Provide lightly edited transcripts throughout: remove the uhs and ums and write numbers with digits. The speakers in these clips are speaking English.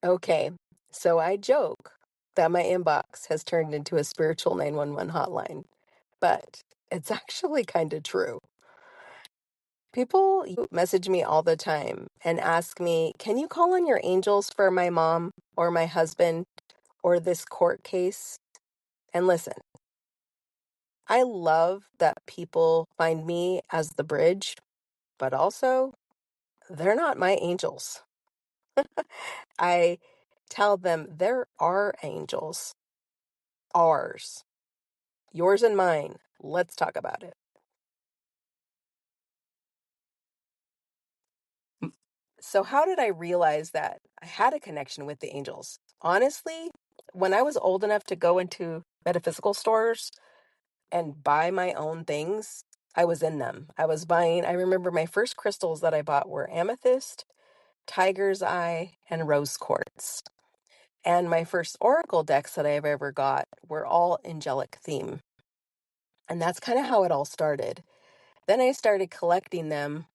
Okay, so I joke that my inbox has turned into a spiritual 911 hotline, but it's actually kind of true. People message me all the time and ask me, can you call on your angels for my mom or my husband or this court case? And listen, I love that people find me as the bridge, but also they're not my angels. I tell them there are angels, ours, yours and mine. Let's talk about it. So, how did I realize that I had a connection with the angels? Honestly, when I was old enough to go into metaphysical stores and buy my own things, I was in them. I remember my first crystals that I bought were amethyst, tiger's eye, and rose quartz. And my first oracle decks that I've ever got were all angelic theme. And that's kind of how it all started. Then I started collecting them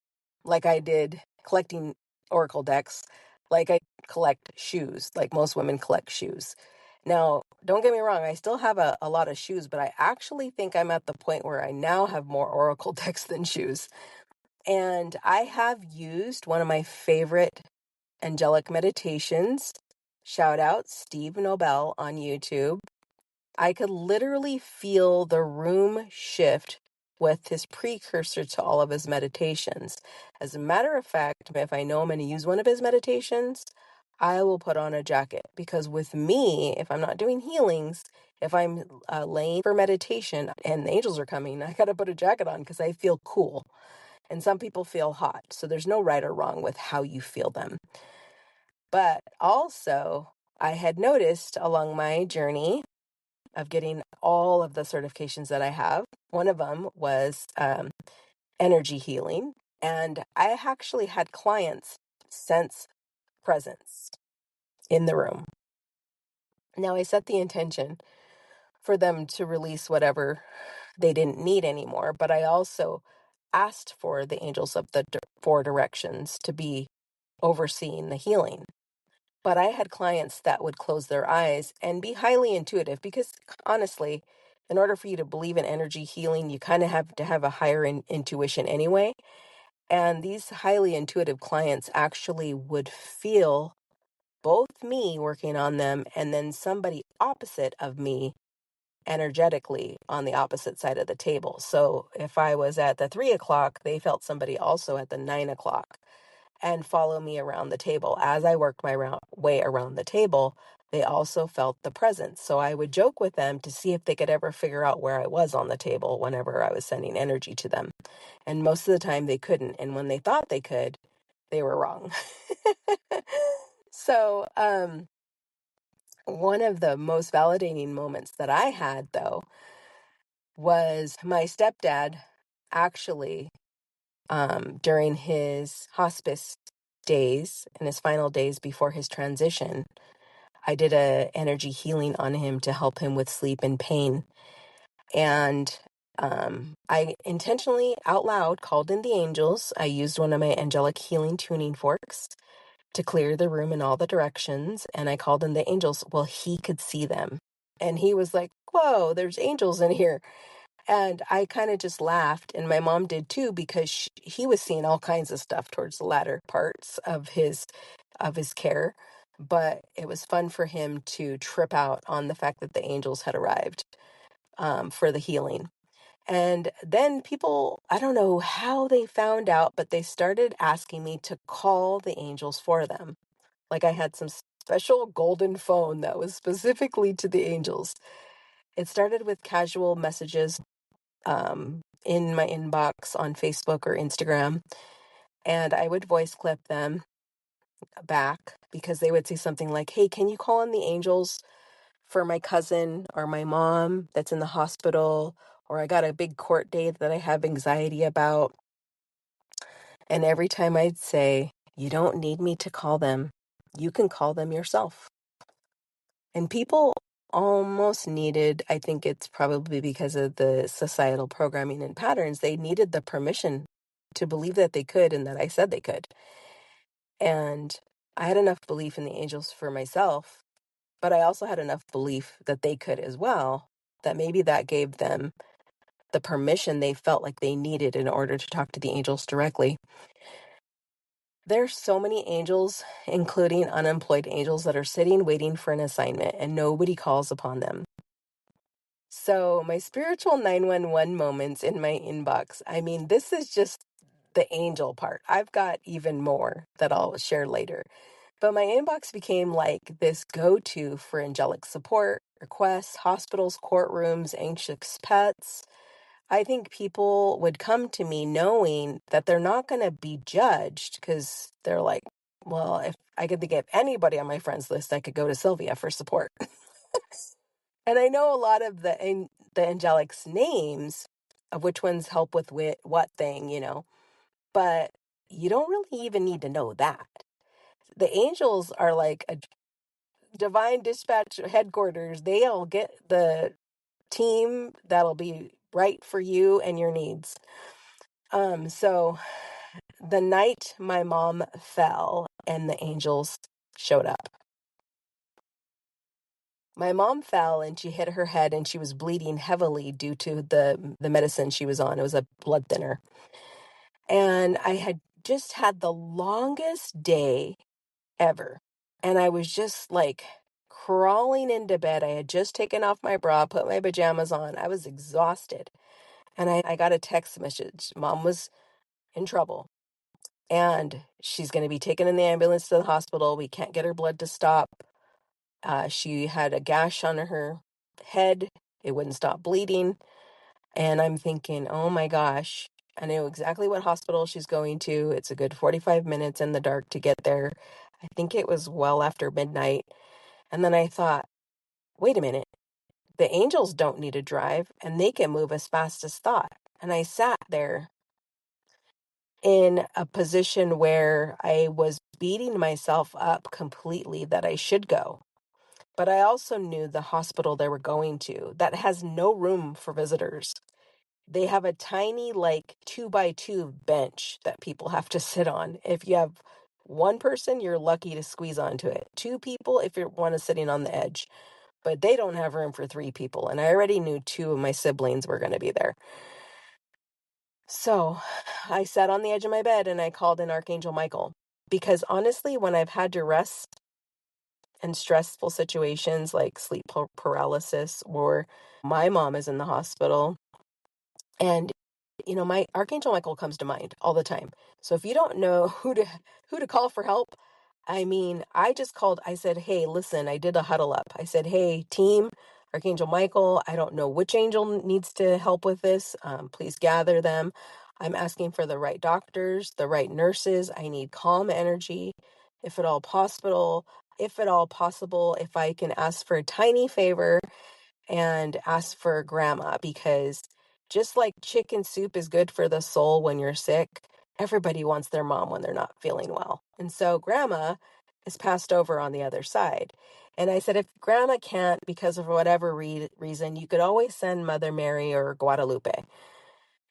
like I did collecting oracle decks, like I collect shoes, like most women collect shoes. Now, don't get me wrong, I still have a lot of shoes, but I actually think I'm at the point where I now have more oracle decks than shoes. And I have used one of my favorite angelic meditations. Shout out Steve Nobel on YouTube. I could literally feel the room shift with his precursor to all of his meditations. As a matter of fact, if I know I'm going to use one of his meditations, I will put on a jacket because with me, if I'm not doing healings, if I'm laying for meditation and the angels are coming, I got to put a jacket on because I feel cool. And some people feel hot. So there's no right or wrong with how you feel them. But also, I had noticed along my journey of getting all of the certifications that I have. One of them was energy healing. And I actually had clients sense presence in the room. Now, I set the intention for them to release whatever they didn't need anymore, but I also asked for the angels of the four directions to be overseeing the healing. But I had clients that would close their eyes and be highly intuitive because honestly, in order for you to believe in energy healing, you kind of have to have a higher intuition anyway. And these highly intuitive clients actually would feel both me working on them and then somebody opposite of me energetically on the opposite side of the table. So if I was at the 3 o'clock, they felt somebody also at the 9 o'clock and follow me around the table. As I worked my way around the table, they also felt the presence. So I would joke with them to see if they could ever figure out where I was on the table whenever I was sending energy to them. And most of the time they couldn't. And when they thought they could, they were wrong. So, one of the most validating moments that I had, though, was my stepdad actually, during his hospice days and his final days before his transition, I did a energy healing on him to help him with sleep and pain. And I intentionally out loud called in the angels. I used one of my angelic healing tuning forks to clear the room in all the directions. And I called in the angels. Well, he could see them. And he was like, whoa, there's angels in here. And I kind of just laughed, and my mom did too, because he was seeing all kinds of stuff towards the latter parts of his care. But it was fun for him to trip out on the fact that the angels had arrived for the healing. And then people, I don't know how they found out, but they started asking me to call the angels for them. Like I had some special golden phone that was specifically to the angels. It started with casual messages in my inbox on Facebook or Instagram, and I would voice clip them back because they would say something like, hey, can you call on the angels for my cousin or my mom that's in the hospital, or I got a big court date that I have anxiety about. And every time I'd say, you don't need me to call them, you can call them yourself. And people almost needed, I think it's probably because of the societal programming and patterns, they needed the permission to believe that they could and that I said they could. And I had enough belief in the angels for myself, but I also had enough belief that they could as well, that maybe that gave them the permission they felt like they needed in order to talk to the angels directly. There's so many angels, including unemployed angels, that are sitting waiting for an assignment and nobody calls upon them. So my spiritual 911 moments in my inbox, I mean, this is just the angel part. I've got even more that I'll share later. But my inbox became like this go-to for angelic support, requests, hospitals, courtrooms, anxious pets. I think people would come to me knowing that they're not going to be judged because they're like, well, if I could think of anybody on my friends list, I could go to Sylvia for support. And I know a lot of the angelic's names of which ones help with what thing, but you don't really even need to know that. The angels are like a divine dispatch headquarters. They'll get the team that'll be right for you and your needs. So the night my mom fell and the angels showed up. My mom fell and she hit her head and she was bleeding heavily due to the medicine she was on. It was a blood thinner. And I had just had the longest day ever. And I was just like crawling into bed. I had just taken off my bra, put my pajamas on. I was exhausted. And I got a text message. Mom was in trouble. And she's going to be taken in the ambulance to the hospital. We can't get her blood to stop. She had a gash on her head. It wouldn't stop bleeding. And I'm thinking, oh my gosh, I know exactly what hospital she's going to. It's a good 45 minutes in the dark to get there. I think it was well after midnight. And then I thought, wait a minute, the angels don't need to drive and they can move as fast as thought. And I sat there in a position where I was beating myself up completely that I should go. But I also knew the hospital they were going to that has no room for visitors. They have a tiny, like 2x2 bench that people have to sit on. If you have one person, you're lucky to squeeze onto it. Two people, if you're one is sitting on the edge. But they don't have room for three people. And I already knew two of my siblings were going to be there. So I sat on the edge of my bed and I called in Archangel Michael. Because honestly, when I've had to rest in stressful situations like sleep paralysis, or my mom is in the hospital, and my Archangel Michael comes to mind all the time. So if you don't know who to call for help, I mean, I just called. I said, hey, listen, I did a huddle up. I said, hey, team, Archangel Michael, I don't know which angel needs to help with this. Please gather them. I'm asking for the right doctors, the right nurses. I need calm energy, if at all possible. If I can ask for a tiny favor and ask for grandma, because just like chicken soup is good for the soul when you're sick, everybody wants their mom when they're not feeling well. And so grandma is passed over on the other side. And I said, if grandma can't, because of whatever reason, you could always send Mother Mary or Guadalupe.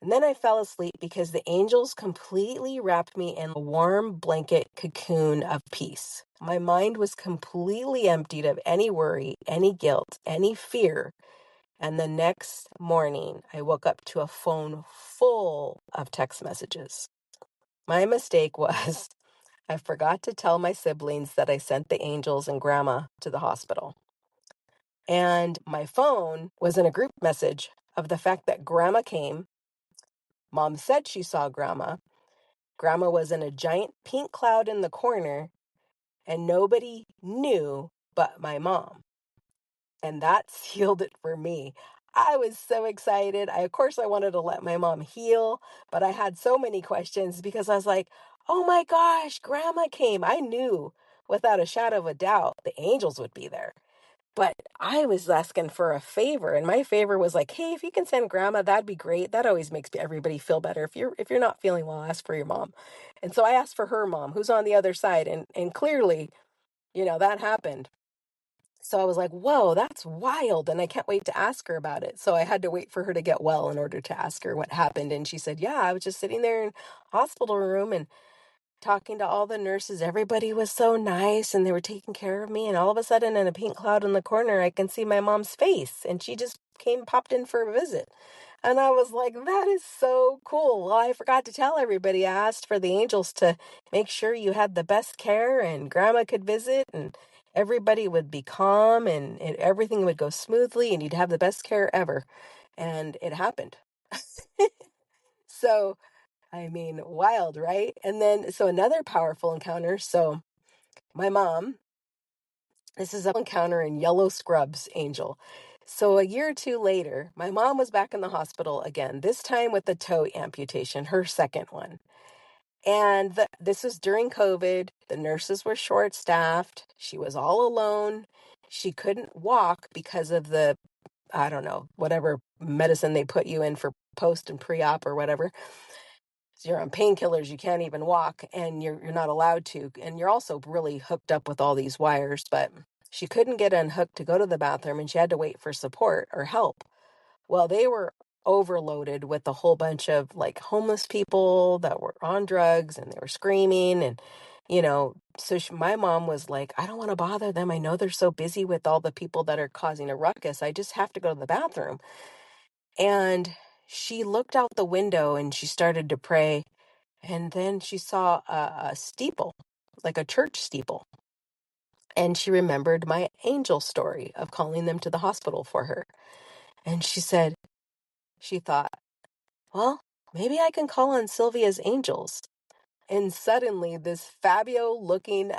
And then I fell asleep because the angels completely wrapped me in a warm blanket cocoon of peace. My mind was completely emptied of any worry, any guilt, any fear. And the next morning, I woke up to a phone full of text messages. My mistake was I forgot to tell my siblings that I sent the angels and grandma to the hospital. And my phone was in a group message of the fact that grandma came. Mom said she saw grandma. Grandma was in a giant pink cloud in the corner, and nobody knew but my mom. And that sealed it for me. I was so excited. Of course, I wanted to let my mom heal, but I had so many questions because I was like, oh my gosh, grandma came. I knew without a shadow of a doubt the angels would be there. But I was asking for a favor, and my favor was like, hey, if you can send grandma, that'd be great. That always makes everybody feel better. If you're not feeling well, ask for your mom. And so I asked for her mom, who's on the other side, and clearly, that happened. So I was like, whoa, that's wild. And I can't wait to ask her about it. So I had to wait for her to get well in order to ask her what happened. And she said, yeah, I was just sitting there in hospital room and talking to all the nurses. Everybody was so nice and they were taking care of me. And all of a sudden, in a pink cloud in the corner, I can see my mom's face. And she just popped in for a visit. And I was like, that is so cool. Well, I forgot to tell everybody. I asked for the angels to make sure you had the best care and grandma could visit and everybody would be calm and everything would go smoothly and you'd have the best care ever. And it happened. So, I mean, wild, right? And then, so another powerful encounter. So, my mom, this is an encounter in yellow scrubs, angel. So, a year or two later, my mom was back in the hospital again, this time with a toe amputation, her second one. And this was during COVID. The nurses were short staffed. She was all alone. She couldn't walk because of the, I don't know, whatever medicine they put you in for post and pre op or whatever. You're on painkillers, you can't even walk, and you're not allowed to. And you're also really hooked up with all these wires. But she couldn't get unhooked to go to the bathroom, and she had to wait for support or help. Well, they were overloaded with a whole bunch of like homeless people that were on drugs, and they were screaming. And, so my mom was like, I don't want to bother them. I know they're so busy with all the people that are causing a ruckus. I just have to go to the bathroom. And she looked out the window and she started to pray. And then she saw a steeple, like a church steeple. And she remembered my angel story of calling them to the hospital for her. And she thought, well, maybe I can call on Sylvia's angels. And suddenly this Fabio looking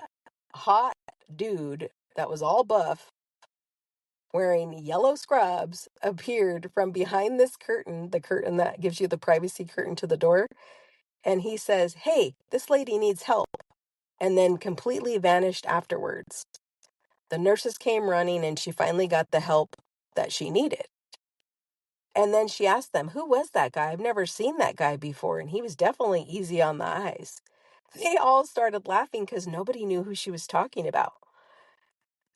hot dude that was all buff, wearing yellow scrubs, appeared from behind this curtain, the curtain that gives you the privacy curtain to the door. And he says, hey, this lady needs help. And then completely vanished afterwards. The nurses came running and she finally got the help that she needed. And then she asked them, who was that guy? I've never seen that guy before. And he was definitely easy on the eyes. They all started laughing because nobody knew who she was talking about.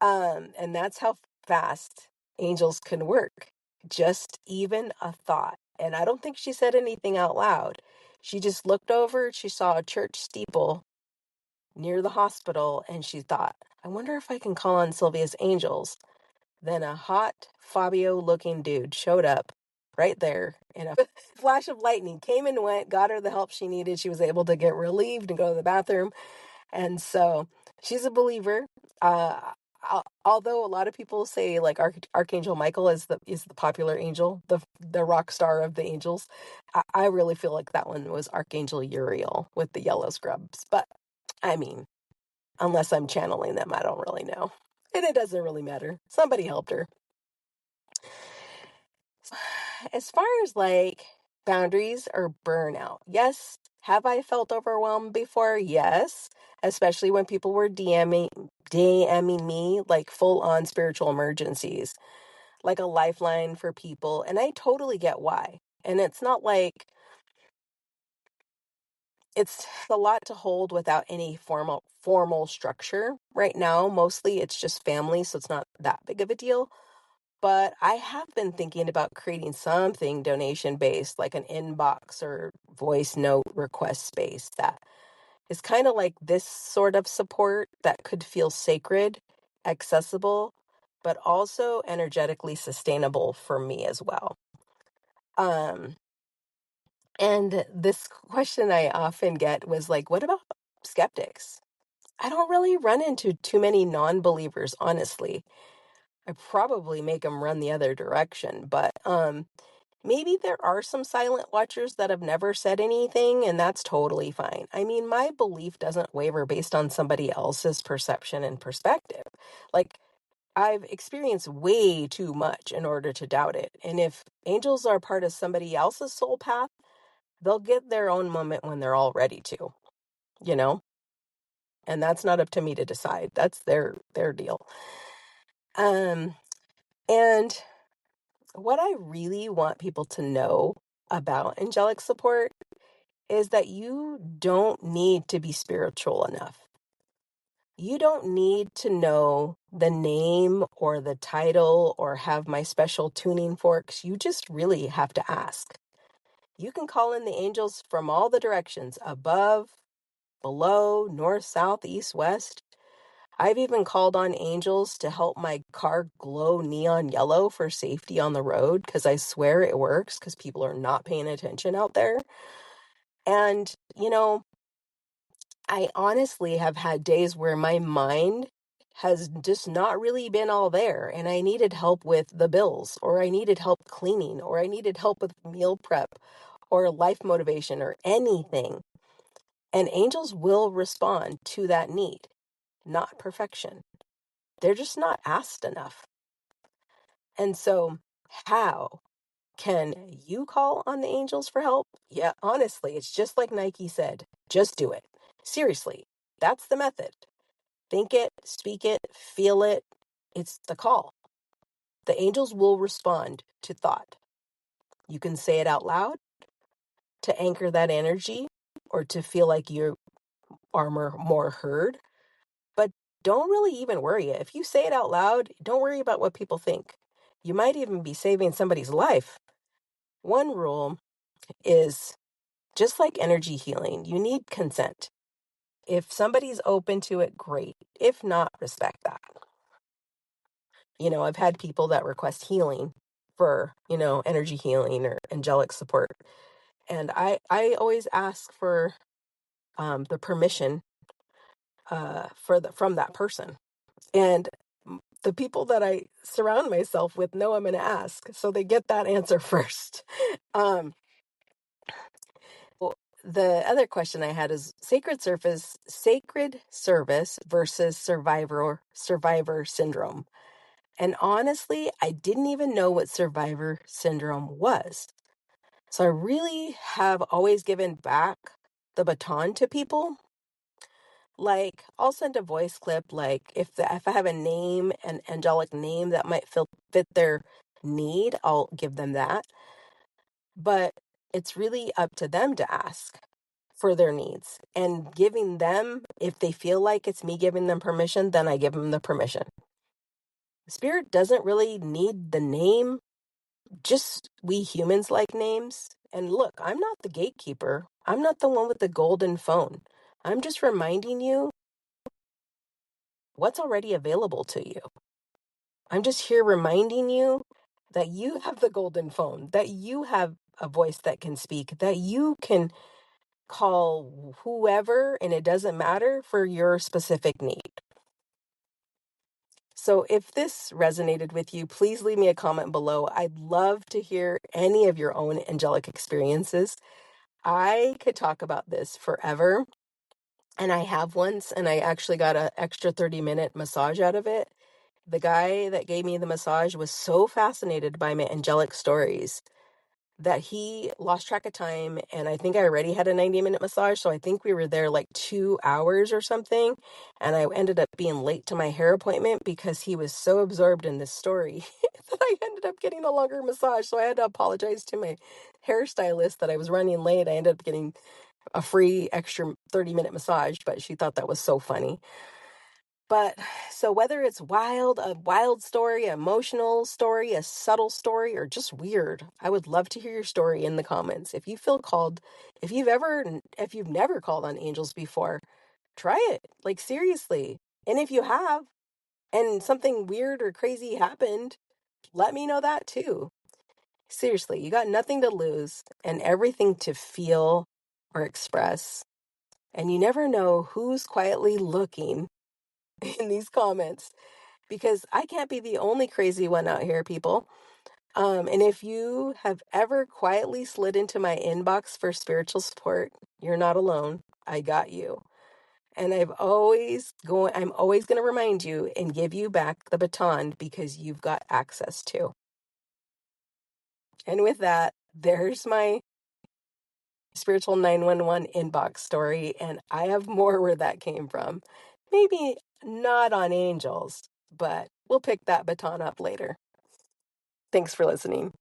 And that's how fast angels can work. Just even a thought. And I don't think she said anything out loud. She just looked over, she saw a church steeple near the hospital, and she thought, I wonder if I can call on Sylvia's angels. Then a hot Fabio-looking dude showed up right there in a flash of lightning, came and went, got her the help she needed. She was able to get relieved and go to the bathroom. And so she's a believer. Although a lot of people say like Archangel Michael is the popular angel, the rock star of the angels, I really feel like that one was Archangel Uriel with the yellow scrubs. But I mean, unless I'm channeling them, I don't really know. And it doesn't really matter. Somebody helped her. As far as like boundaries or burnout, yes. Have I felt overwhelmed before? Yes. Especially when people were DMing me like full on spiritual emergencies, like a lifeline for people. And I totally get why. And it's not like it's a lot to hold without any formal structure right now. Mostly it's just family, so it's not that big of a deal. But I have been thinking about creating something donation based, like an inbox or voice note request space that is kind of like this sort of support that could feel sacred, accessible, but also energetically sustainable for me as well. Um, and this question I often get was like, what about skeptics? I don't really run into too many non-believers, honestly. I probably make them run the other direction, but maybe there are some silent watchers that have never said anything, and that's totally fine. I mean, my belief doesn't waver based on somebody else's perception and perspective. Like, I've experienced way too much in order to doubt it. And if angels are part of somebody else's soul path, they'll get their own moment when they're all ready to, you know? And that's not up to me to decide. That's their deal. Um, and what I really want people to know about angelic support is that you don't need to be spiritual enough. You don't need to know the name or the title or have my special tuning forks. You just really have to ask. You can call in the angels from all the directions, above, below, north, south, east, west. I've even called on angels to help my car glow neon yellow for safety on the road because I swear it works because people are not paying attention out there. And, I honestly have had days where my mind has just not really been all there, and I needed help with the bills, or I needed help cleaning, or I needed help with meal prep, or life motivation, or anything. And angels will respond to that need, not perfection. They're just not asked enough. And so, how can you call on the angels for help? Yeah, honestly, it's just like Nike said, just do it. Seriously, that's the method. Think it, speak it, feel it. It's the call. The angels will respond to thought. You can say it out loud to anchor that energy or to feel like you are more heard. But don't really even worry. If you say it out loud, don't worry about what people think. You might even be saving somebody's life. One rule is just like energy healing, you need consent. If somebody's open to it, great. If not, respect that. I've had people that request healing for, energy healing or angelic support. And I always ask for the permission from that person. And the people that I surround myself with know I'm going to ask. So they get that answer first. Um, well, the other question I had is sacred service versus survivor syndrome. And honestly, I didn't even know what survivor syndrome was. So I really have always given back the baton to people. Like, I'll send a voice clip, like if I have a name, an angelic name that might fit their need, I'll give them that. But it's really up to them to ask for their needs. And giving them, if they feel like it's me giving them permission, then I give them the permission. Spirit doesn't really need the name. Just we humans like names. And look, I'm not the gatekeeper. I'm not the one with the golden phone. I'm just reminding you what's already available to you. I'm just here reminding you that you have the golden phone, that you have a voice that can speak, that you can call whoever, and it doesn't matter for your specific need. So if this resonated with you, please leave me a comment below. I'd love to hear any of your own angelic experiences. I could talk about this forever, and I have once, and I actually got an extra 30-minute massage out of it. The guy that gave me the massage was so fascinated by my angelic stories that he lost track of time, and I think I already had a 90-minute massage, so I think we were there like 2 hours or something, and I ended up being late to my hair appointment because he was so absorbed in this story that I ended up getting a longer massage, so I had to apologize to my hairstylist that I was running late. I ended up getting a free extra 30-minute massage, but she thought that was so funny. But so whether it's a wild story, an emotional story, a subtle story, or just weird, I would love to hear your story in the comments. If you feel called, if you've never called on angels before, try it. Like seriously. And if you have, and something weird or crazy happened, let me know that too. Seriously, you got nothing to lose and everything to feel or express. And you never know who's quietly looking in these comments because I can't be the only crazy one out here, people. And if you have ever quietly slid into my inbox for spiritual support, you're not alone. I got you. And I'm always going to remind you and give you back the baton because you've got access to. And with that, there's my spiritual 911 inbox story, and I have more where that came from. Maybe not on angels, but we'll pick that baton up later. Thanks for listening.